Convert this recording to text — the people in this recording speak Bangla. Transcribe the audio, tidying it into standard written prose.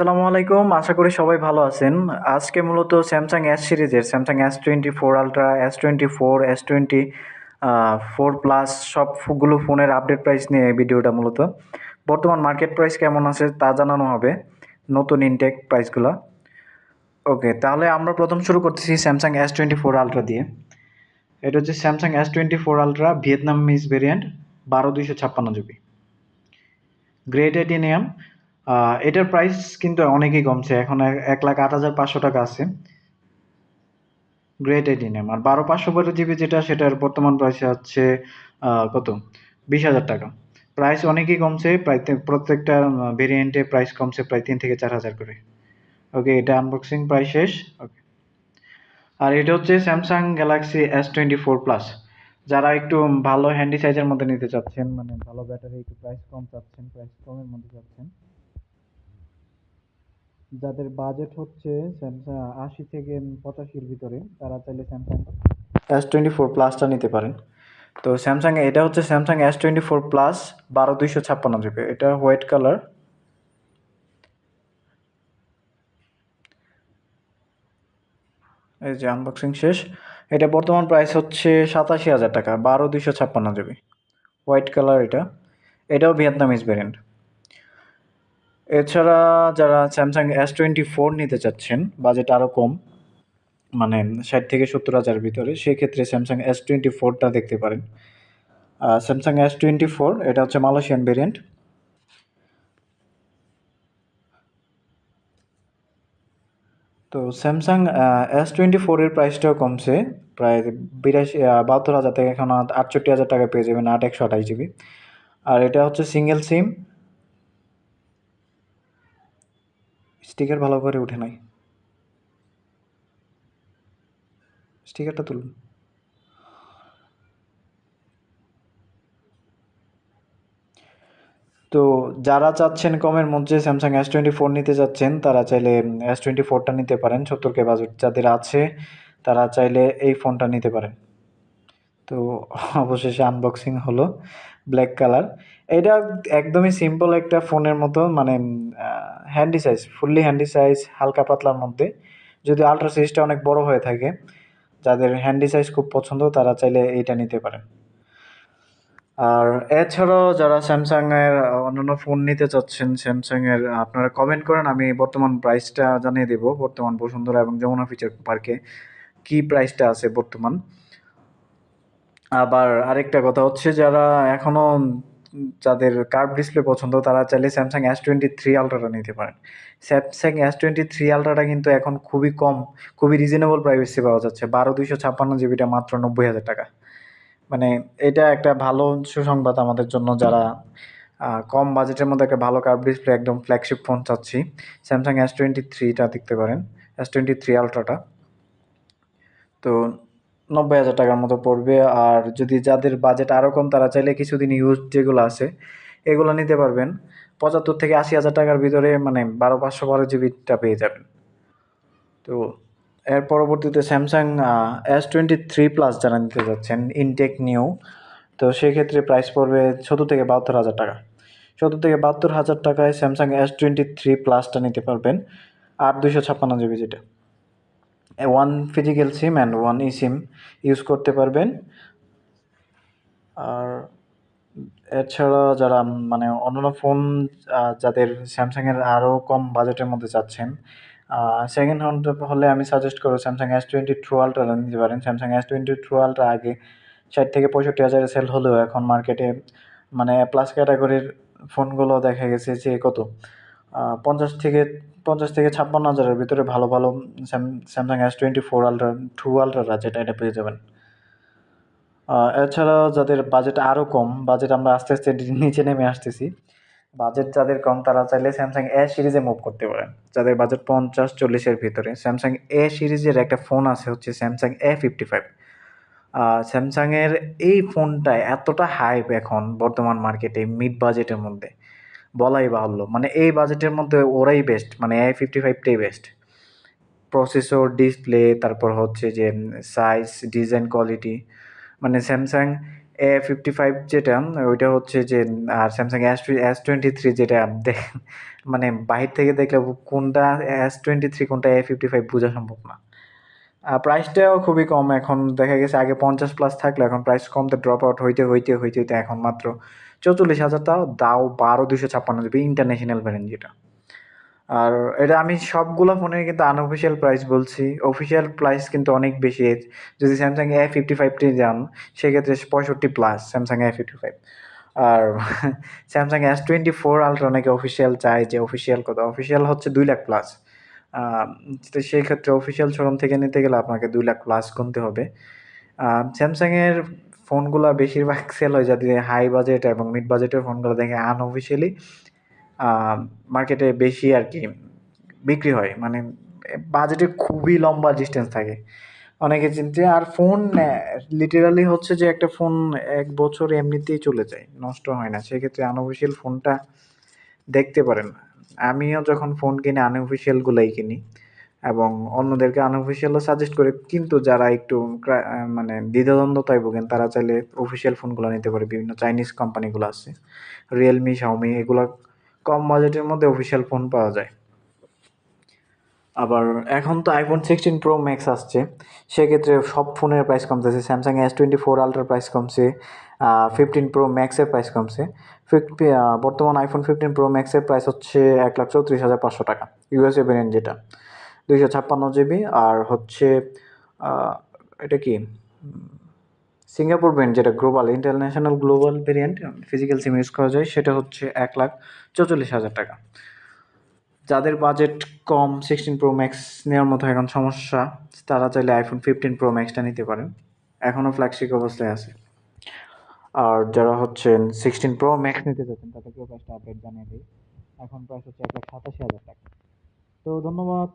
আসসালামু আলাইকুম। আশা করি সবাই ভালো আছেন। আজকে মূলত স্যামসাং এস সিরিজের Samsung S24 ultra, S24, S24 plus সবগুলো ফোনের আপডেট প্রাইস নিয়ে এই ভিডিওটা মূলত। বর্তমান মার্কেট প্রাইস কেমন আছে তা জানানো হবে, নতুন ইনটেক প্রাইসগুলা। ওকে, তাহলে আমরা প্রথম শুরু করতেছি স্যামসাং S24 আলট্রা দিয়ে। এটা হচ্ছে Samsung S24 ultra Vietnamese variant, 12256 GB, grey titanium. এটার প্রাইস কিন্তু অনেকই কমছে, এখন 1,08,500 টাকা আছে গ্রে টাইটেনিয়াম। আর 12512 জিবি যেটা, সেটার বর্তমান প্রাইস হচ্ছে কত, 20,000 টাকা। প্রাইস অনেকই কমছে, প্রায় প্রত্যেকটা ভেরিয়েন্টে প্রাইস কমছে প্রায় 3 থেকে 4 হাজার করে। ওকে, এটা আনবক্সিং প্রাইস শেষ। ওকে, আর এটা হচ্ছে স্যামসাং গ্যালাক্সি S24 প্লাস। যারা একটু ভালো হ্যান্ডি সাইজের মধ্যে নিতে চাচ্ছেন, মানে ভালো ব্যাটারি, একটু প্রাইস কম চাচ্ছেন, প্রাইস কমের মধ্যে চাচ্ছেন, যাদের বাজেট হচ্ছে স্যামসাং 80 থেকে 85-এর ভিতরে, তারা চাইলে স্যামসাং S24 প্লাসটা নিতে পারেন। তো স্যামসাং এটা হচ্ছে স্যামসাং S24 প্লাস 12256 জিবি, এটা হোয়াইট কালার। এই যে আনবক্সিং শেষ। এটা বর্তমান প্রাইস হচ্ছে 87,000 টাকা, 12256 জিবি, হোয়াইট কালার। এটাও ভিয়েতনামিজ ভ্যারিয়েন্ট। এছাড়া যারা স্যামসাং S24 নিতে চাচ্ছেন, বাজেট আরও কম, মানে 60 থেকে 70 হাজারের ভিতরে, সেক্ষেত্রে স্যামসাং S24টা দেখতে পারেন। স্যামসাং S24 এটা হচ্ছে মালয়েশিয়ান ভেরিয়েন্ট। তো স্যামসাং S24 এর প্রাইসটাও কমছে, প্রায় 72,000 থেকে এখন 68,000 টাকা পেয়ে যাবেন, 8/128 জিবি। আর এটা হচ্ছে সিঙ্গেল সিম, স্টিকার ভালো করে উঠে নাই, স্টিকারটা তুলুন। তো যারা চাচ্ছেন কমের মধ্যে স্যামসাং S24 নিতে চাচ্ছেন, তারা চাইলে S24টা নিতে পারেন। 70K বাজেট যাদের আছে, তারা চাইলে এই ফোনটা নিতে পারেন। তো অবশেষে আনবক্সিং হলো, ব্ল্যাক কালার। এটা একদমই সিম্পল একটা ফোনের মতো, মানে handy size, fully handy size, হালকা পাতলার মধ্যে। যদি আল্ট্রা সাইজটা অনেক বড় হয়ে থাকে, যাদের হ্যান্ডি সাইজ খুব পছন্দ, তারা চাইলে এইটা নিতে পারেন। আর এছাড়াও যারা স্যামসাংয়ের অন্যান্য ফোন নিতে চাচ্ছেন, স্যামসাংয়ের, আপনারা কমেন্ট করেন, আমি বর্তমান প্রাইসটা জানিয়ে দেব। বর্তমান বসুন্ধরা এবং যমুনা ফিচার পার্কে কি প্রাইসটা আছে বর্তমান। আবার আরেকটা কথা হচ্ছে, যারা এখনো যাদের কার্ভ ডিসপ্লে পছন্দ, তারা চাইলে স্যামসাং S23 আলট্রাটা নিতে পারেন। স্যামসাং S23 আলট্রাটা কিন্তু এখন খুবই কম, খুবই রিজনেবল প্রাইসে পাওয়া যাচ্ছে। 12256 জিবিটা মাত্র 90,000 টাকা। মানে এটা একটা ভালো সুসংবাদ আমাদের জন্য, যারা কম বাজেটের মধ্যে একটা ভালো কার্ভ ডিসপ্লে, একদম ফ্ল্যাগশিপ ফোন চাচ্ছি। স্যামসাং S23টা দেখতে পারেন, S23 আলট্রাটা। তো 90,000 টাকার মতো পড়বে। আর যদি যাদের বাজেট আরও কম, তারা চাইলে কিছুদিন ইউজ যেগুলো আছে এগুলো নিতে পারবেন, 75 থেকে 80 হাজার টাকার ভিতরে, মানে 12512 জিবিটা পেয়ে যাবেন। তো এর পরবর্তীতে স্যামসাং S23 প্লাস যারা নিতে যাচ্ছেন, ইনটেক নিউ, তো সেক্ষেত্রে প্রাইস পড়বে 70 থেকে 72 হাজার টাকা। 70 থেকে 72 হাজার টাকায় স্যামসাং S23 প্লাসটা নিতে পারবেন, 8/256 জিবি, যেটা 1 physical SIM and 1 E SIM use করতে পারবেন। আর এছাড়া যারা মানে অন্যান্য ফোন, যাদের স্যামসাংয়ের আরও কম বাজেটের মধ্যে চাচ্ছেন, সেকেন্ড হ্যান্ড হলে আমি সাজেস্ট করবো স্যামসাং S22 আলট্রা নিতে পারেন। স্যামসাং S22 আলট্রা আগে 60 থেকে 65 হাজারে সেল হলেও এখন মার্কেটে, মানে প্লাস ক্যাটাগরির ফোনগুলো দেখা গেছে যে কত, 50 থেকে 56 হাজারের ভিতরে ভালো ভালো স্যামসাং S24 আলট্রা, আলট্রাটা যেটা, এটা পেয়ে যাবেন। এছাড়াও যাদের বাজেট আরও কম, বাজেট আমরা আস্তে আস্তে নিচে নেমে আসতেছি, বাজেট যাদের কম, তারা চাইলে স্যামসাং এ সিরিজে মুভ করতে পারেন। যাদের বাজেট 50-40-এর ভিতরে, স্যামসাং এ সিরিজের একটা ফোন আছে, হচ্ছে স্যামসাং A55। স্যামসাংয়ের এই ফোনটা এতটা হাইপ এখন বর্তমান মার্কেটে, মিড বাজেটের মধ্যে, বলাই বাহুল্য। মানে এই বাজেটের মধ্যে ওরাই বেস্ট, মানে A55টাই বেস্ট। প্রসেসর, ডিসপ্লে, তারপর হচ্ছে যে সাইজ, ডিজাইন, কোয়ালিটি, মানে স্যামসাং A55 যেটা ওইটা হচ্ছে যে আর স্যামসাং S23 যেটা মানে বাহির থেকে দেখলে কোনটা S23 কোনটা A55 বোঝা সম্ভব না। প্রাইসটাও খুবই কম এখন দেখা গেছে আগে 50 প্লাস থাকলে এখন প্রাইস কমতে ড্রপ আউট হইতে এখন মাত্র 44,000 দাও 12,256 ইন্টারন্যাশনাল ভ্যারিয়েন্ট যেটা। আর এটা আমি সবগুলা ফোনের কিন্তু আনঅফিসিয়াল প্রাইস বলছি, অফিসিয়াল প্রাইস কিন্তু অনেক বেশি। যদি স্যামসাং A55টি যান সেক্ষেত্রে 65 প্লাস স্যামসাং A55। আর স্যামসাং S24 আলট্রা নাকি অফিসিয়াল চাই, যে অফিসিয়াল কথা অফিসিয়াল হচ্ছে 2 লাখ প্লাস। তো সেই ক্ষেত্রে অফিসিয়াল শোরুম থেকে নিতে গেলে আপনাকে 2 লাখ প্লাস গুনতে হবে। স্যামসাংয়ের ফোনগুলা বেশিরভাগ সেল হয় যাদের হাই বাজেট এবং মিড বাজেটের ফোনগুলো দেখে আনঅফিসিয়ালি মার্কেটে বেশি আর কি বিক্রি হয়, মানে বাজেটে খুবই লম্বা ডিস্টেন্স থাকে অনেকে চিনতে। আর ফোন লিটারালি হচ্ছে যে একটা ফোন 1 বছর এমনিতেই চলে যায়, নষ্ট হয় না। সেক্ষেত্রে আনঅফিসিয়াল ফোনটা দেখতে পারেন। আমিও যখন ফোন কিনি আনঅফিসিয়ালগুলাই কিনি এবং অন্যদেরকে আনঅফিসিয়ালও সাজেস্ট করি, কিন্তু যারা একটু মানে দ্বিধাদ্বন্দ্বতায় ভোগেন তারা চাইলে অফিসিয়াল ফোনগুলো নিতে পারে। বিভিন্ন চাইনিজ কোম্পানিগুলো আছে, রিয়েলমি, শাওমি, এগুলো কম বাজেটের মধ্যে অফিসিয়াল ফোন পাওয়া যায়। আবার এখন তো iPhone 16 Pro Max আসছে, সেক্ষেত্রে সব ফোনের প্রাইস কমতেছে। স্যামসাং S24 আলট্রার প্রাইস কমছে, 15 Pro Max এর প্রাইস কমছে। বর্তমান iPhone 15 Pro Max এর প্রাইস হচ্ছে 1,34,500 টাকা, ইউএসএ ভেরিয়েন্ট যেটা 256 GB। আর হচ্ছে এটা কি সিঙ্গাপুর ভেরিয়েন্ট যেটা global, international global variant, physical SIM use করা যায়, সেটা হচ্ছে 1,44,000 টাকা। যাদের বাজেট কম 16 Pro Max নেওয়ার মতো এখন সমস্যা, তারা চাইলে iPhone 15 Pro Maxটা নিতে পারেন, এখনও ফ্ল্যাগশিপ অবস্থায় আছে। আর যারা হচ্ছেন 16 Pro Max নিতে চাচ্ছেন তাদেরকেও প্রাইসটা আপডেট জানিয়ে দিই। এখন প্রাইস হচ্ছে 1,87,000 টাকা। তো ধন্যবাদ।